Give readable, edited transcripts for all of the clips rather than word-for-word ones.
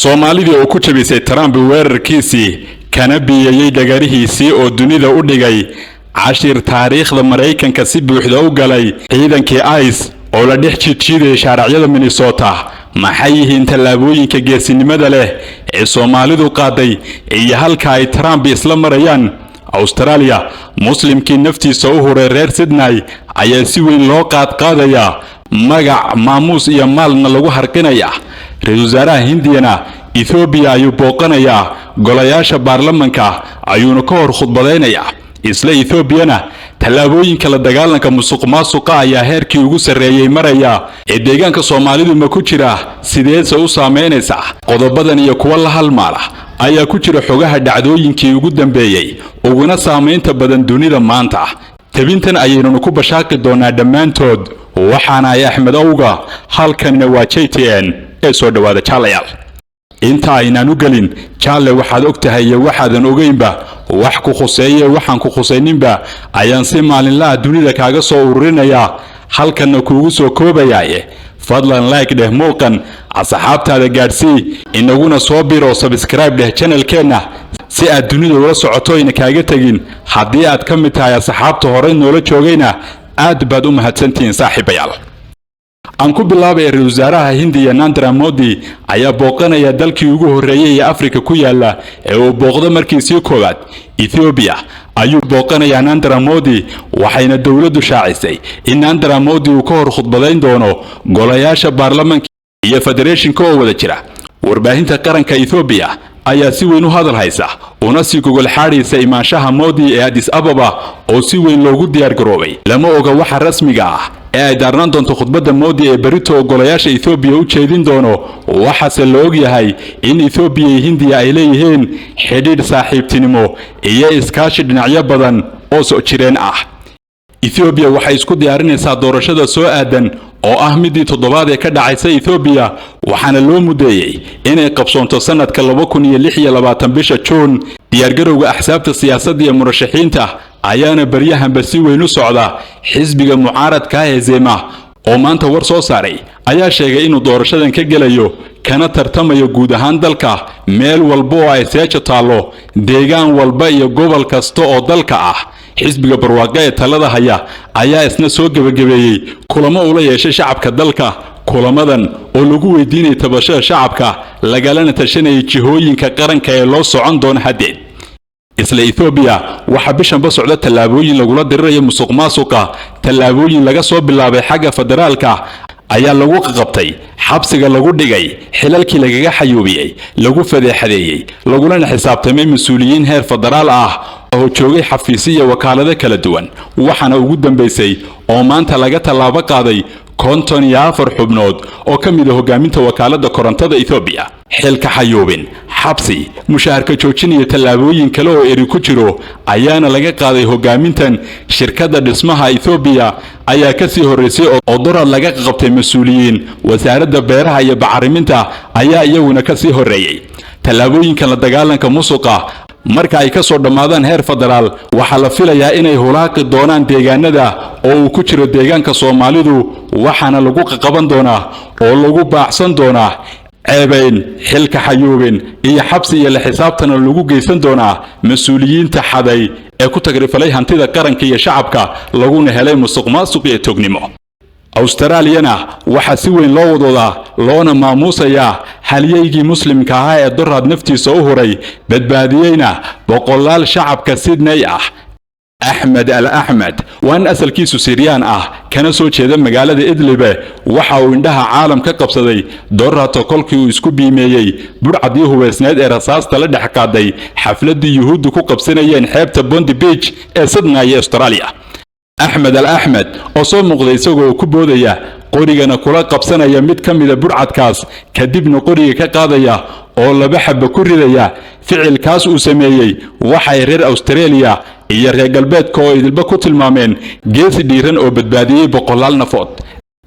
Soomaalidii oo ku jabisay Trump weerarkiisii kana biyayay dhagarihiisii oo dunida u dhigay cashir taariikhda Mareykanka si buuxda u galay ciidankii ICE oo la dhex jiiday sharacyada Minnesota maxay yihiin tallaabooyinka geesinimada leh ee Soomaalidu qaaday iyo halka ay Trump isla marayaan Australia muslimkii naftiisa u huray reer Sydney ayaa si weyn loo qaadaya magac maamuus iyo maalna lagu harqinaya ra'iisul wasaaraha Hindiyana Ethiopia ayuu booqanaya golayaasha baarlamaanka ayuuna ka hor khudbadeynaya isla Ethiopiana tallaabooyinka la dagaalanka musuqmaasuqa ayaa heerkii ugu sareeyay maraya ee deegaanka Soomaalidu ma ku jira sideedse u saameynaysa qodobadan iyo kuwa la halmaala ayaa ku jira xogaha dhacdooyinkii ugu dambeeyay uguna saameynta badan dunida maanta tabintan ayaynu ku bashaaqi doonaa dhamaantood waxaana ay Axmed Awga halkanna waa JTN ee soo dhawaada jalayaal inta aynaan u galin jale waxaad ogtahay waxaadan ogeynba wax ku khuseeyay waxaan ku khuseyninba ayaan si maalinlaha dunida kaaga soo ururinaya halkanna kuugu soo koobayay fadlan like dheh muuqan asxaabtaada gaadsii inaguna soo biro subscribe dheh channelkeena si aad dunida ula socoto ina kaaga tagin haddii aad ka mid tahay asxaabta hore noola joogayna aad baad u mahadsantiin saaxiibayaal aan ku bilaabay ra'iisul wasaaraha Hindiya Narendra Modi ayaa booqanaya dalkii ugu horeeyay ee Afrika ku yaala ee uu booqdo markiisii koowaad Ethiopia ayuu booqanaya Narendra Modi waxayna dawladdu shaacisay in Narendra Modi uu ka hor khudbadeyn doono golayaasha baarlamaanka iyo federation-ka oo wada jira warbaahinta qaranka Ethiopia ayaa si weyn u hadal haysa una sii gogol xaaraysa imaanshaha Modi ee Addis Ababa oo si weyn loogu diyaar garoobay lama oga waxa rasmiga ah ee ay daarnaan doonto khudbadda Modi ee berito golayaasha Ethiopia u jeedin doono waxaase la og yahay in Ethiopia iyo Hindiya ay leeyihiin xidhiidh saaxiibtinimo iyo iskaashi dhinacyo badan oo soo jireen ah Ethiopia waxay isku diyaarinaysaa doorashada soo aadan oo ah midii toddobaad ee ka dhacaysa Ethiopia waxaana loo mudeeyay inay qabsoonto sanadka 2026 bisha June diyaargarowga axsaabta siyaasadda iyo murashaxiinta ayaana baryahanba si weyn u socda xisbiga mucaaradka ee Zema oo maanta war soo saaray ayaa sheegay inuu doorashadan ka gelayo kana tartamayo guud ahaan dalka meel walba oo ay seejo taalo deegaan walba iyo gobol kasta oo dalka ah xisbiga barwaaqo ee talada haya ayaa isna soo gabagabeeyay kulamo ula yeeshay shacabka dalka kulamadan oo lagu weydiinay tabashada shacabka lagalana tashanay jihooyinka qaranka ee loo socon doono hadeed isla Ethiopia waxa bishanba socda tallaabooyin lagula dirirayo musuqmaasuqa tallaabooyin laga soo bilaabay xagga federaalka ayaa lagu qabtay xabsiga lagu dhigay xilalkii lagaga xayuubiyay lagu fadeexadeeyay laguna xisaabtamay mas'uuliyiin heer federaal ah oo joogay xafiisyo wakaalada kala duwan waxaana ugu dambeysay oo maanta laga tallaabo qaaday 54 xubnood oo ka mid ah hogaaminta wakaalada korontada Ethiopia xilka xayuubin xabsi mushaharka joojin iyo tallaabooyin kale oo eri ku jiro ayaana laga qaaday hogaamintan shirkadda dhismaha Ethiopia ayaa ka sii horeysay oo dorad laga qabtay mas'uuliyiin wasaaradda beeraha iyo bacriminta ayaa iyaguna ka sii horeeyay tallaabooyinka la dagaalanka musuqa marka ay ka soo dhamaadaan heer federaal waxa la filayaa inay hulaaqi doonaan deegaanada oo uu ku jiro deegaanka Soomaalidu waxaana lagu qaban doonaa oo lagu baacsan doonaa ceebayn xilka xayuubin iyo xabsi iyo la xisaabtana lagu geysan doonaa mas'uuliyiinta xaday ee ku tagrifalay hantida qaranka iyo shacabka laguna helay musuqmaasuq iyo tognimo Australiana waxa si weyn loo wadoodaa loona maamuusaya halyeygii muslimka ah ee dorad naftiisa u huray badbaadiyayna boqolaal shacabka Sydney ah Ahmed Al-Ahmed waan asalkiisu Syrian ah kana soo jeeda magaalada Idlib waxa uu indhaha caalam ka qabsaday doorrato kolkii uu isku biimeeyay burcadii hubeysneed ee rasaasta la dhex qaaday xafladii yuhuuddu ku qabsanayeen xeebta Bondi Beach ee Sydney Australia Ahmed Al-Ahmed oo soo muuqday isagoo ku boodaya qorigana kula qabsanaya mid ka mid ah burcadkaas kadibna qoriga ka qaadaya oo laba xabba ku ridaya ficilkaas uu sameeyay waxay reer Australia iyo reer galbeedka oo idilba ku tilmaameen geesi dhiiran oo badbaadiyay boqolaal nafood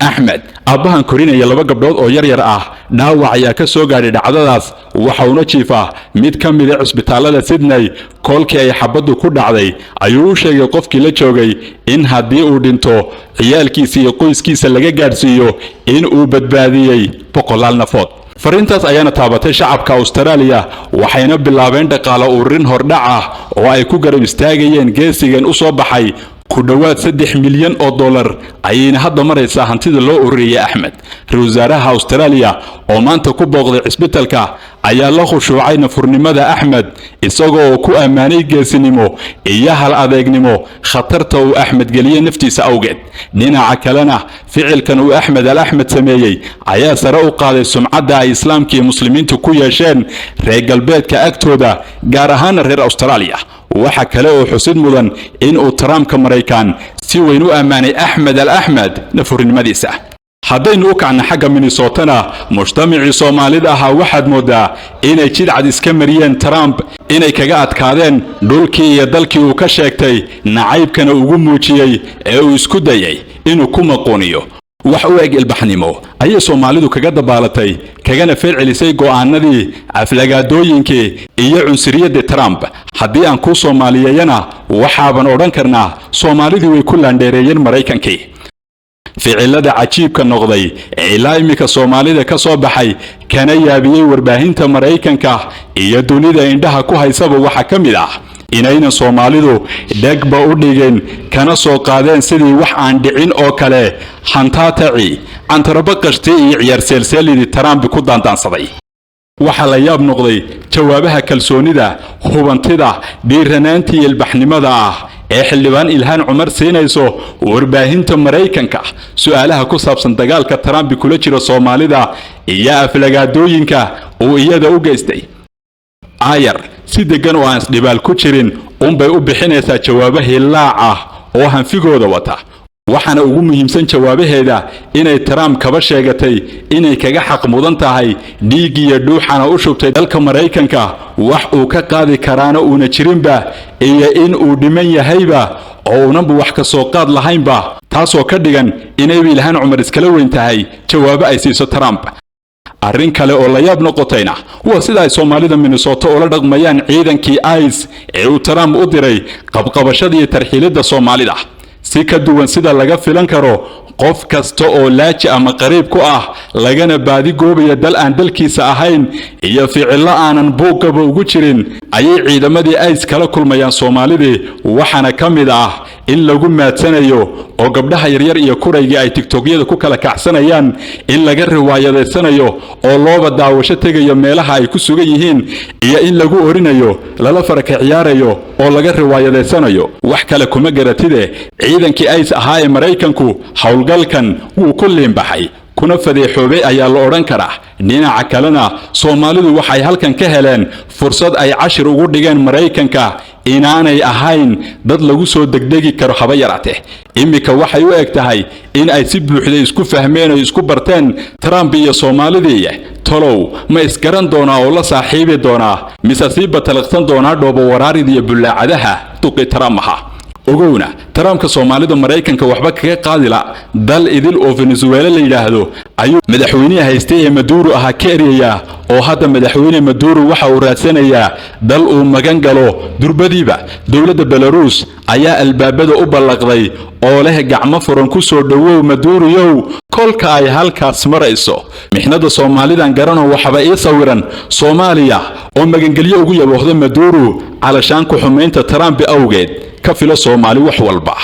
Ahmed abahan korinaya laba gabdhood oo yar ah dhaawac ayaa ka soo gaaray dhacdadaas waxa uu jiifaa mid ka mid ah isbitaalada Sydney kolkii ay xabadu ku dhacday ayuu sheegay qofkii la joogay in haddii uu dhinto ciyaalkiisa iyo qoyskiisa laga gaarsiiyo in uu badbaadiyay boqolaal nafood fariintaas ayaana taabatay shacabka Australia waxayna bilaabeen dhaqaale ururin hordhac ah oo ay ku garab istaagayeen geesigan u soo baxay ku dhawaad 3 milyan oo dollar ayayna hadda maraysaa hantida loo ururiyay Axmed. Ra'iisul wasaaraha Australia oo maanta ku booqday isbitaalka ayaa la khushuucay nafurnimada Axmed isagoo ku ammaanay geesinimo iyo hal adeegnimo khatarta uu Axmed geliyay naftiisa awgeed. dhinaca kalena ficilkan uu Axmed al-Axmed sameeyay ayaa sare u qaaday sumcadda ay islaamka iyo muslimiintu ku yeesheen reer galbeedka agtooda gaar ahaan reer Australia. waxa kale oo xusid mudan in uu Trumpka Mareykan si weyn u ammaanay Axmed al-Axmed nafurnimadiisa. haddaynu u kacna xagga Minnesota mujtamacii Soomaalida ahaa waxaad moodaa inay jidcad iska mariyeen Trump inay kaga adkaadeen dhulkii iyo dalkii uu ka sheegtay nacaybkana ugu muujiyay ee uu isku dayay inuu ku maqooniyo wax u eg ilbaxnimo ayay Soomaalidu kaga dabaalatay kagana feercelisay go'aanadii aflagaadooyinkii iyo cunsuriyadda Trump. haddii aan ku Soomaaliyayna waxaaban odhan karnaa Soomaalidu way ku laandheereeyeen Mareykankii. ficilada cajiibka noqday ee ilaa imika Soomaalida ka soo baxay kana yaabiyay warbaahinta Mareykanka iyo dunida indhaha ku haysaba waxa ka mid ah inayna Soomaalidu dhagba u dhigeen kana soo qaadeen sidii wax aan dhicin oo kale hantaataci antaraba qashti iyo ciyaar selselidii Trump ku daandaansaday. waxa la yaab noqday jawaabaha kalsoonida hubantida dhiiranaantii ilbaxnimada ah ee xildhibaan Ilhaan Cumar siinayso warbaahinta Mareykanka su'aalaha ku saabsan dagaalka Trump kula jira Soomaalida iyo aflagaadooyinka uu iyada u geystay. ayar si degan oo aan dhibaal ku jirin bay u bixinaysaa jawaabaha laac ah oo hanfigooda wata. waxaana ugu muhiimsan jawaabaheeda inay Trump kaba sheegatay inay kaga xaq mudan tahay dhiig iyo dhuuxana u shubtay dalka Mareykanka wax uu ka qaadi karaana una jirinba iyo in uu dhiman yahayba oo uunaba wax ka soo qaad lahaynba taasoo ka dhigan inay Ilhaan Cumar iskala weyn tahay jawaabo ay siiso Trump. arrin kale oo la yaab noqotayna waa sida ay Soomaalida Minnesota oo la dhaqmayaan ciidankii ICE ee uu Trump u diray qabqabashada iyo tarxiilada Soomaalida. si ka duwan sida laga filan karo qof kasta oo laaji ama qariib ku ah lagana baadi goobaya dal aan dalkiisa ahayn iyo ficilo aanan buuqaba ugu jirin ayay ciidamadii ICE kala kulmayaan Soomaalida. waxaana ka mid ah in lagu maadsanayo oo gabdhaha yaryar iyo kurayga ay TikTokyada ku kala kacsanayaan in laga riwaayadeysanayo oo looba daawasho tagayo meelaha ay ku sugan yihiin iyo in lagu orinayo lala farka ciyaarayo oo laga riwaayadeysanayo. wax kale kuma garatide ciidankii ICE ahaa ee Mareykanku hawlgalkan wuu ku leembaxay kuna fadeexoobay ayaa la oran karaa. dhinaca kalena Soomaalidu waxay halkan ka heleen fursad ay cashir ugu dhigeen Mareykanka inaanay ahayn dad lagu soo degdegi karo haba yaraatee. imika waxay u eg tahay in ay si buuxda isku fahmeen oo isku barteen Trump iyo Soomaalidii. tolow ma isgaran doonaa oo la saaxiibi doonaa mise si batalaqsan doonaa dhoobo waraarid iyo bulaacadaha tuqi Trump-ha. ogowna Trumpka Soomaalida Mareykanka waxba kaga qaadila dal idil oo Venezuela la yiraahdo ayuu madaxweynaha haystay ee Maduro ahaa ka eriyay oo hadda madaxweyne Maduro waxa uu raadsanayaa dal uu magan galo. durbadiiba dawladda Belarus ayaa albaabada u ballaqday oo leh gacmo furan ku soo dhawow Maduro yow kolka ay halkaas marayso. mixnada Soomaalidan garano waxba ay sawiran Soomaaliya oo magangeliyo ugu yaboohdo Maduro calashaan ku xumeynta Trump awgeed ka filo Soomaali wax walba.